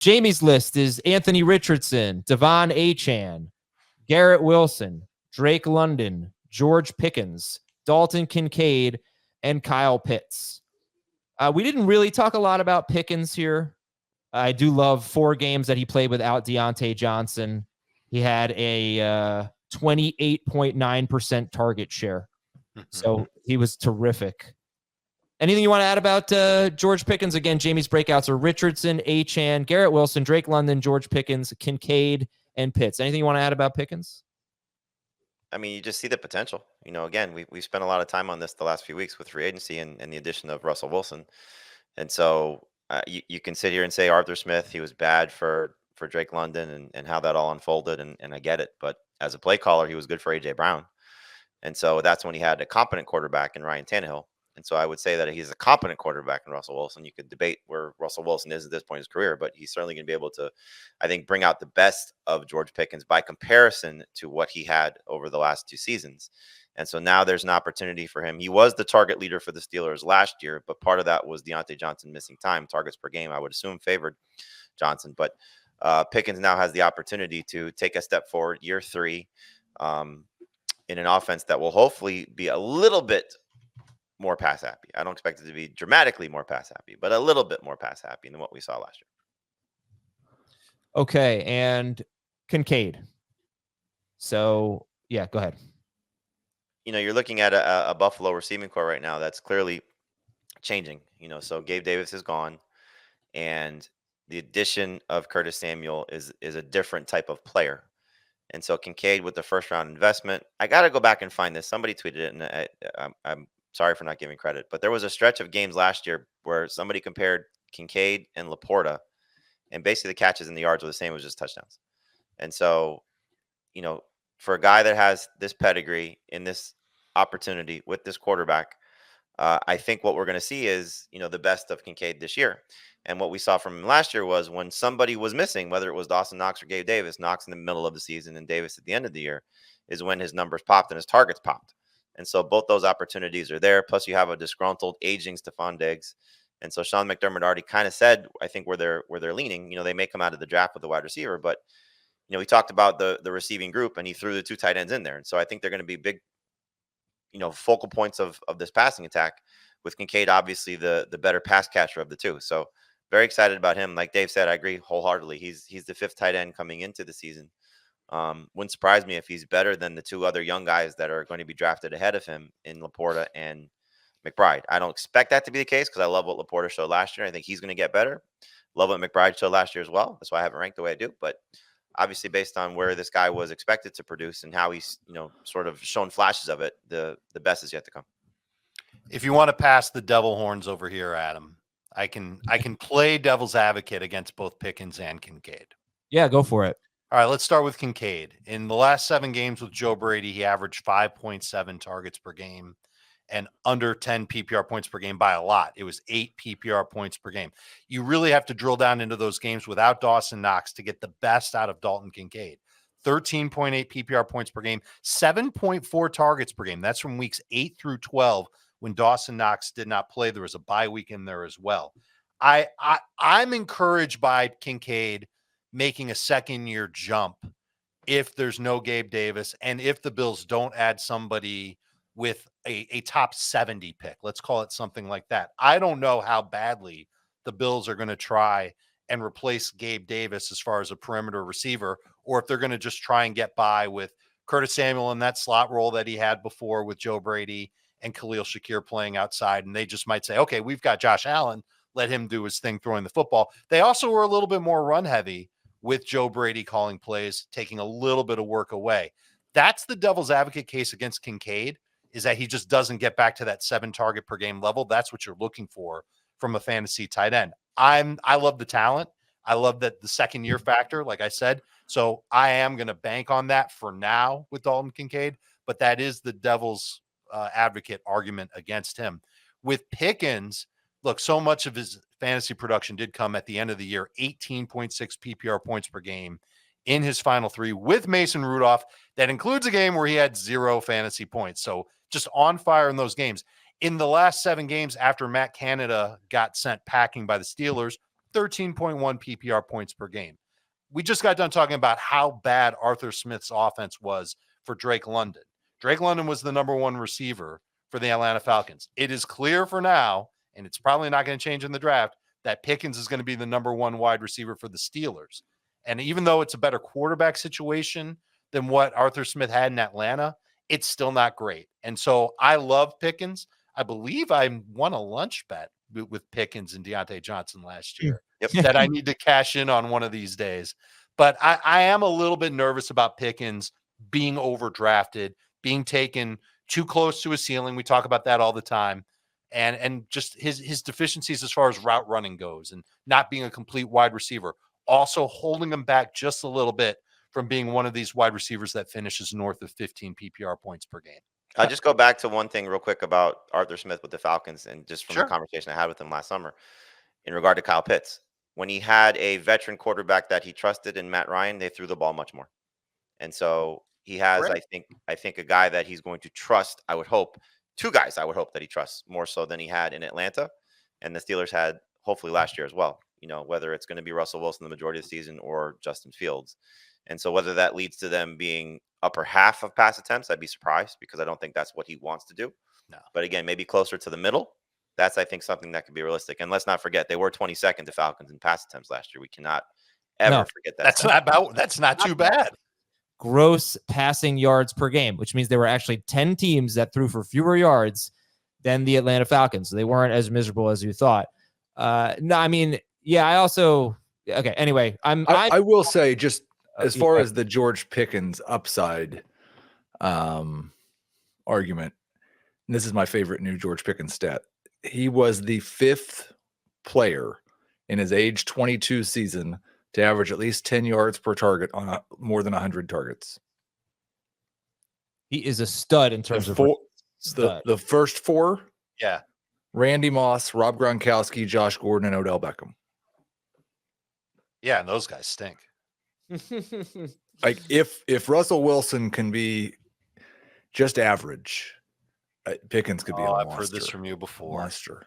Jamey's list is Anthony Richardson, Devon Achane, Garrett Wilson, Drake London, George Pickens, Dalton Kincaid, and Kyle Pitts. We didn't really talk a lot about Pickens here. I do love 4 games that he played without Deontay Johnson. He had a 28.9% target share. So he was terrific. Anything you want to add about George Pickens? Again, Jamey's breakouts are Richardson, Achane, Garrett Wilson, Drake London, George Pickens, Kincaid, and Pitts. Anything you want to add about Pickens? I mean, you just see the potential. Again, we've spent a lot of time on this the last few weeks with free agency and the addition of Russell Wilson. And so you can sit here and say Arthur Smith, he was bad for Drake London and how that all unfolded. And I get it. But as a play caller, he was good for A.J. Brown. And so that's when he had a competent quarterback in Ryan Tannehill. And so I would say that he's a competent quarterback in Russell Wilson. You could debate where Russell Wilson is at this point in his career, but he's certainly going to be able to, I think, bring out the best of George Pickens by comparison to what he had over the last 2 seasons. And so now there's an opportunity for him. He was the target leader for the Steelers last year, but part of that was Deontay Johnson missing time. Targets per game, I would assume, favored Johnson. But Pickens now has the opportunity to take a step forward, year 3, in an offense that will hopefully be a little bit more pass happy. I don't expect it to be dramatically more pass happy, but a little bit more pass happy than what we saw last year. Okay, and Kincaid. So, yeah, go ahead. You're looking at a Buffalo receiving core right now that's clearly changing. So Gabe Davis is gone, and the addition of Curtis Samuel is a different type of player. And so Kincaid with the first round investment, I got to go back and find this. Somebody tweeted it, and I'm sorry for not giving credit, but there was a stretch of games last year where somebody compared Kincaid and Laporta, and basically the catches and the yards were the same. It was just touchdowns. And so, for a guy that has this pedigree in this opportunity with this quarterback, I think what we're going to see is, the best of Kincaid this year. And what we saw from him last year was when somebody was missing, whether it was Dawson Knox or Gabe Davis, Knox in the middle of the season and Davis at the end of the year, is when his numbers popped and his targets popped. And so both those opportunities are there. Plus you have a disgruntled, aging Stephon Diggs. And so Sean McDermott already kind of said, I think where they're leaning, they may come out of the draft with a wide receiver, but we talked about the receiving group and he threw the 2 tight ends in there. And so I think they're going to be big, focal points of this passing attack, with Kincaid obviously the better pass catcher of the 2. So very excited about him. Like Dave said, I agree wholeheartedly. He's the 5th tight end coming into the season. Wouldn't surprise me if he's better than the 2 other young guys that are going to be drafted ahead of him in Laporta and McBride. I don't expect that to be the case because I love what Laporta showed last year. I think he's going to get better. Love what McBride showed last year as well. That's why I haven't ranked the way I do. But obviously, based on where this guy was expected to produce and how he's, sort of shown flashes of it, the best is yet to come. If you want to pass the devil horns over here, Adam, I can play devil's advocate against both Pickens and Kincaid. Yeah, go for it. All right, let's start with Kincaid. In the last 7 games with Joe Brady, he averaged 5.7 targets per game and under 10 PPR points per game by a lot. It was 8 PPR points per game. You really have to drill down into those games without Dawson Knox to get the best out of Dalton Kincaid. 13.8 PPR points per game, 7.4 targets per game. That's from weeks 8 through 12 when Dawson Knox did not play. There was a bye week in there as well. I'm encouraged by Kincaid making a second-year jump if there's no Gabe Davis and if the Bills don't add somebody with a top 70 pick. Let's call it something like that. I don't know how badly the Bills are going to try and replace Gabe Davis as far as a perimeter receiver, or if they're going to just try and get by with Curtis Samuel in that slot role that he had before with Joe Brady and Khalil Shakir playing outside. And they just might say, okay, we've got Josh Allen. Let him do his thing throwing the football. They also were a little bit more run heavy with Joe Brady calling plays, taking a little bit of work away. That's the devil's advocate case against Kincaid, is that he just doesn't get back to that 7 target per game level. That's what you're looking for from a fantasy tight end. I love the talent. I love that the second year factor, like I said. So I am going to bank on that for now with Dalton Kincaid, but that is the devil's advocate argument against him. With Pickens, look, so much of his fantasy production did come at the end of the year, 18.6 PPR points per game in his final 3 with Mason Rudolph. That includes a game where he had 0 fantasy points. So just on fire in those games. In the last 7 games after Matt Canada got sent packing by the Steelers, 13.1 PPR points per game. We just got done talking about how bad Arthur Smith's offense was for Drake London. Drake London was the number one receiver for the Atlanta Falcons. It is clear for now, and it's probably not going to change in the draft, that Pickens is going to be the number one wide receiver for the Steelers. And even though it's a better quarterback situation than what Arthur Smith had in Atlanta, it's still not great. And so I love Pickens. I believe I won a lunch bet with Pickens and Deontay Johnson last year that I need to cash in on one of these days. But I am a little bit nervous about Pickens being overdrafted, being taken too close to a ceiling. We talk about that all the time. And just his deficiencies as far as route running goes and not being a complete wide receiver, also holding him back just a little bit from being one of these wide receivers that finishes north of 15 PPR points per game. I'll just go back to one thing real quick about Arthur Smith with the Falcons and just from the conversation I had with him last summer in regard to Kyle Pitts. When he had a veteran quarterback that he trusted in Matt Ryan, they threw the ball much more. And so he has, I think a guy that he's going to trust, I would hope, two guys I would hope that he trusts more so than he had in Atlanta and the Steelers had hopefully last year as well. You know, whether it's going to be Russell Wilson the majority of the season or Justin Fields. And so whether that leads to them being upper half of pass attempts, I'd be surprised because I don't think that's what he wants to do. No. But again, maybe closer to the middle. That's, I think, something that could be realistic. And let's not forget, they were 22nd to Falcons in pass attempts last year. We cannot ever forget that. That's not too bad. Gross passing yards per game, which means there were actually 10 teams that threw for fewer yards than the Atlanta Falcons. So they weren't as miserable as you thought. No, I mean, yeah, I also, okay. Anyway, I will say just as far as the George Pickens upside argument, and this is my favorite new George Pickens stat. He was the 5th player in his age 22 season to average at least 10 yards per target on more than 100 targets. He is a stud in terms of the first 4. Yeah. Randy Moss, Rob Gronkowski, Josh Gordon, and Odell Beckham. Yeah, and those guys stink. Like if Russell Wilson can be just average, Pickens could be a monster. I've heard this from you before. Monster.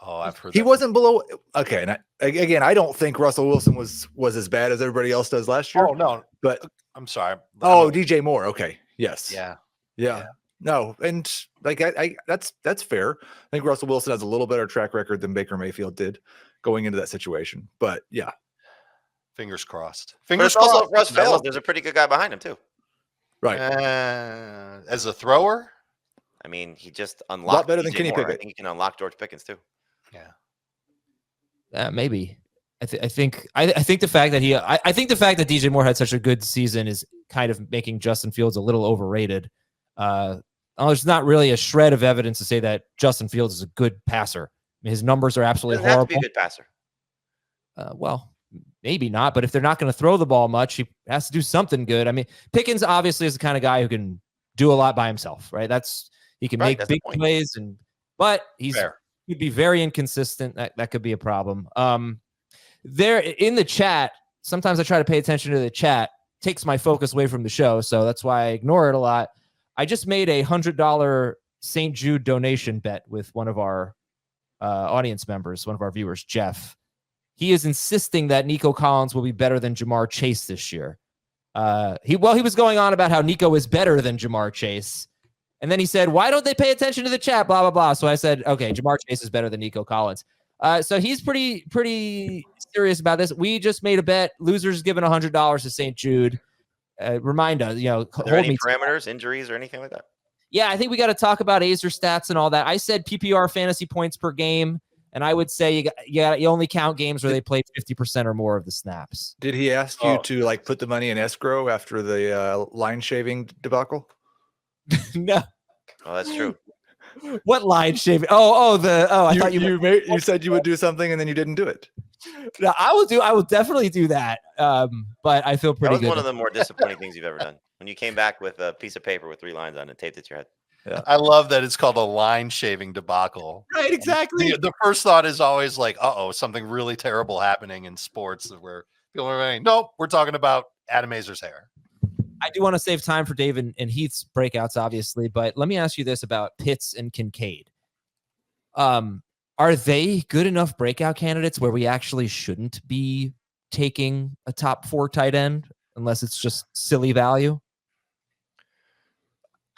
Oh, I've heard he wasn't below. Okay, and again, I don't think Russell Wilson was as bad as everybody else does last year. Oh no, but I'm sorry. DJ Moore. Okay, yes, yeah. No, and like that's fair. I think Russell Wilson has a little better track record than Baker Mayfield did going into that situation. But yeah, fingers crossed. Fingers crossed. Also, Russ failed. There's a pretty good guy behind him too. Right. As a thrower, I mean, he just unlocked. A lot better than DJ Kenny Moore. Pickett. I think he can unlock George Pickens too. Yeah. Maybe. I think the fact that I think the fact that DJ Moore had such a good season is kind of making Justin Fields a little overrated. There's not really a shred of evidence to say that Justin Fields is a good passer. I mean, his numbers are absolutely horrible. Have to be a good passer. Well, maybe not, but if they're not going to throw the ball much, he has to do something good. I mean, Pickens obviously is the kind of guy who can do a lot by himself, right? He can make big plays, but he'd be very inconsistent. That could be a problem. There in the chat, sometimes I try to pay attention to the chat. Takes my focus away from the show, so that's why I ignore it a lot. I just made a $100 St. Jude donation bet with one of our audience members, one of our viewers, Jeff. He is insisting that Nico Collins will be better than Jamar Chase this year. He was going on about how Nico is better than Jamar Chase. And then he said, why don't they pay attention to the chat? Blah, blah, blah. So I said, okay, Jamar Chase is better than Nico Collins. So he's pretty serious about this. We just made a bet. Losers given $100 to St. Jude. Remind us, are there any parameters, injuries, or anything like that? Yeah, I think we got to talk about Azer stats and all that. I said PPR fantasy points per game, and I would say you only count games where they played 50% or more of the snaps. Did he ask you to put the money in escrow after the line shaving debacle? No. Oh, that's true. What line shaving? I thought you said you would do something and then you didn't do it. No, I will definitely do that. But I feel pretty good. That was one of the more disappointing things you've ever done. When you came back with a piece of paper with 3 lines on it and taped it to your head. Yeah. I love that it's called a line shaving debacle. Right, exactly. The first thought is always like, something really terrible happening in sports where people are saying, nope, we're talking about Adam Azer's hair. I do want to save time for Dave and Heath's breakouts, obviously, but let me ask you this about Pitts and Kincaid. Are they good enough breakout candidates where we actually shouldn't be taking a top 4 tight end unless it's just silly value?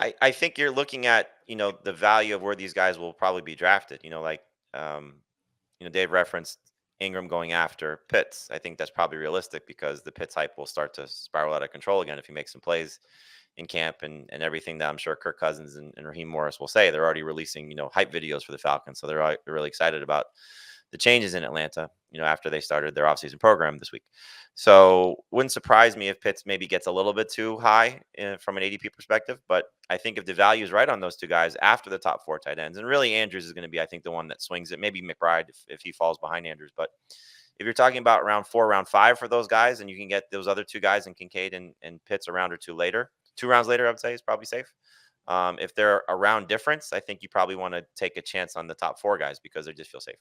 I think you're looking at, the value of where these guys will probably be drafted. Like, Dave referenced Ingram going after Pitts. I think that's probably realistic because the Pitts hype will start to spiral out of control again if he makes some plays in camp and everything that I'm sure Kirk Cousins and Raheem Morris will say. They're already releasing, hype videos for the Falcons. So they're really excited about the changes in Atlanta, after they started their offseason program this week. So wouldn't surprise me if Pitts maybe gets a little bit too high from an ADP perspective. But I think if the value is right on those two guys after the top 4 tight ends, and really Andrews is going to be, I think, the one that swings it. Maybe McBride if he falls behind Andrews. But if you're talking about round 4, round 5 for those guys, and you can get those other two guys in Kincaid and Pitts a round or two later, 2 rounds later, I would say is probably safe. If they're a round difference, I think you probably want to take a chance on the top 4 guys because they just feel safer.